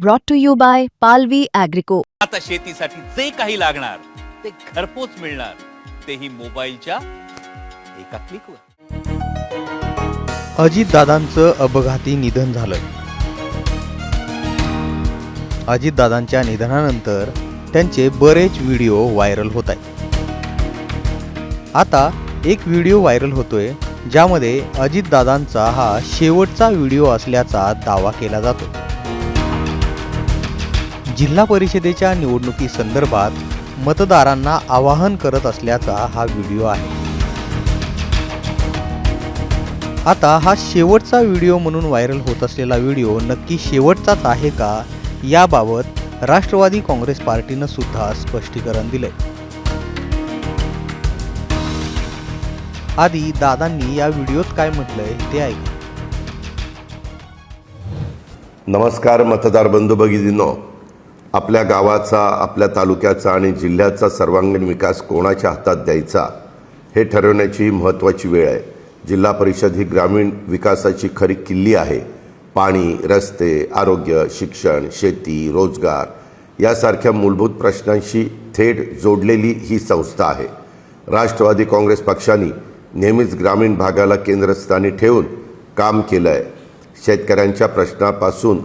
brought to you by Palvi Agrico. आता शेतीसाठी जे काही लागणार ते घरपोच मिळणार, तेही मोबाईलच्या एका क्लिकवर. अजितदादांचं अपघाती निधन झालं. अजितदादांच्या निधनानंतर त्यांचे बरेच व्हिडिओ व्हायरल होत आहेत. आता एक व्हिडिओ व्हायरल होतोय ज्यामध्ये अजितदादांचा हा शेवटचा व्हिडिओ असल्याचा दावा केला जातो. जिल्हा परिषदेच्या निवडणुकीसंदर्भात मतदारांना आवाहन करत असल्याचा हा व्हिडिओ आहे. आता हा शेवटचा व्हिडिओ म्हणून व्हायरल होत असलेला व्हिडिओ नक्की शेवटचाच आहे का, याबाबत राष्ट्रवादी काँग्रेस पार्टीनं सुद्धा स्पष्टीकरण दिलंय. आधी दादांनी या व्हिडिओत काय म्हटलंय ते ऐका. नमस्कार मतदार बंधू भगिनींनो, आपल्या गावाचा, आपल्या तालुक्याचा आणि जिल्ह्याचा सर्वांगीण विकास कोणाच्या हातात द्यायचा हे ठरवण्याची महत्त्वाची वेळ आहे. जिल्हा परिषद ही ग्रामीण विकासाची खरी किल्ली आहे. पाणी, रस्ते, आरोग्य, शिक्षण, शेती, रोजगार यासारख्या मूलभूत प्रश्नांशी थेट जोडलेली ही संस्था आहे. राष्ट्रवादी काँग्रेस पक्षाने नेहमीच ग्रामीण भागाला केंद्रस्थानी ठेवून काम केलं आहे. शेतकऱ्यांच्या प्रश्नापासून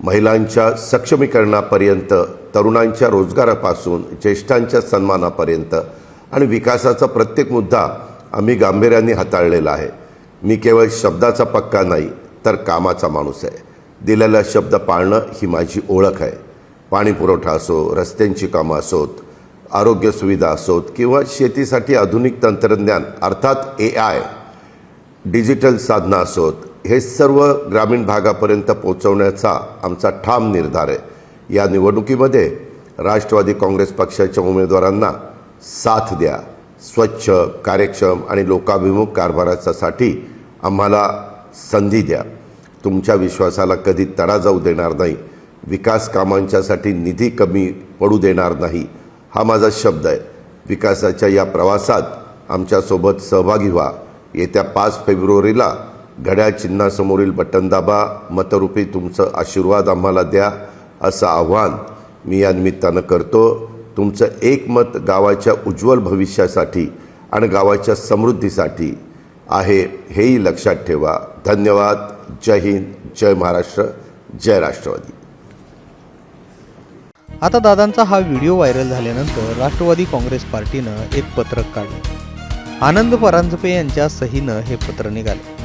महिलांच्या सक्षमीकरणापर्यंत, तरुणांच्या रोजगारापासून ज्येष्ठांच्या सन्मानापर्यंत आणि विकासाचा प्रत्येक मुद्दा आम्ही गांभीर्याने हाताळलेला आहे. मी केवळ शब्दाचा पक्का नाही तर कामाचा माणूस आहे. दिलेला शब्द पाळणं ही माझी ओळख आहे. पाणी पुरवठा असो, रस्त्यांची कामं असोत, आरोग्य सुविधा असोत किंवा शेतीसाठी आधुनिक तंत्रज्ञान अर्थात AI, डिजिटल साधनं असोत, हे सर्व ग्रामीण भागापर्यंत पोहोचवण्याचा आमचा ठाम निर्धार आहे. या निवडणुकीमध्ये राष्ट्रवादी काँग्रेस पक्षाच्या उमेदवारांना साथ द्या. स्वच्छ, कार्यक्षम आणि लोकाभिमुख कारभारासाठी आम्हाला संधी द्या. तुमच्या विश्वासाला कधी तडा जाऊ देणार नाही. विकास कामांच्यासाठी निधी कमी पडू देणार नाही, हा माझा शब्द आहे. विकासाच्या या प्रवासात आमच्यासोबत सहभागी व्हा. येत्या 5 फेब्रुवारीला घड्याळ चिन्हासमोरील बटन दाबा. मतरूपी तुमचं आशीर्वाद आम्हाला द्या असं आव्हान मी या निमित्तानं करतो. तुमचं एक मत गावाच्या उज्ज्वल भविष्यासाठी आणि गावाच्या समृद्धीसाठी आहे, हेही लक्षात ठेवा. धन्यवाद. जय हिंद, जय महाराष्ट्र, जय राष्ट्रवादी. आता दादांचा हा व्हिडिओ व्हायरल झाल्यानंतर राष्ट्रवादी काँग्रेस पार्टीनं एक पत्रक काढलं. आनंद परांजपे यांच्या सहीनं हे पत्र निघाले.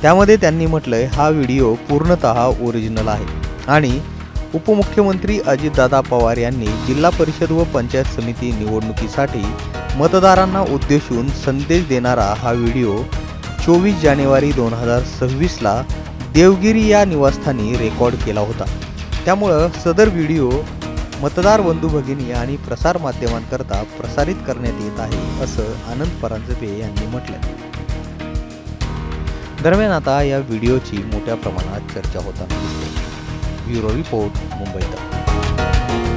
त्यामध्ये त्यांनी म्हटलंय, हा व्हिडिओ पूर्णतः ओरिजिनल आहे आणि उपमुख्यमंत्री अजितदादा पवार यांनी जिल्हा परिषद व पंचायत समिती निवडणुकीसाठी मतदारांना उद्देशून संदेश देणारा हा व्हिडिओ 24 जानेवारी 2026ला देवगिरी या निवासस्थानी रेकॉर्ड केला होता. त्यामुळं सदर व्हिडिओ मतदार बंधू भगिनी आणि प्रसार माध्यमांकरता प्रसारित करण्यात येत आहे असं आनंद परांजपे यांनी म्हटलं. दरम्यान आता या व्हिडिओची मोठ्या प्रमाणात चर्चा होताना दिसते. ब्युरो रिपोर्ट, मुंबई तक.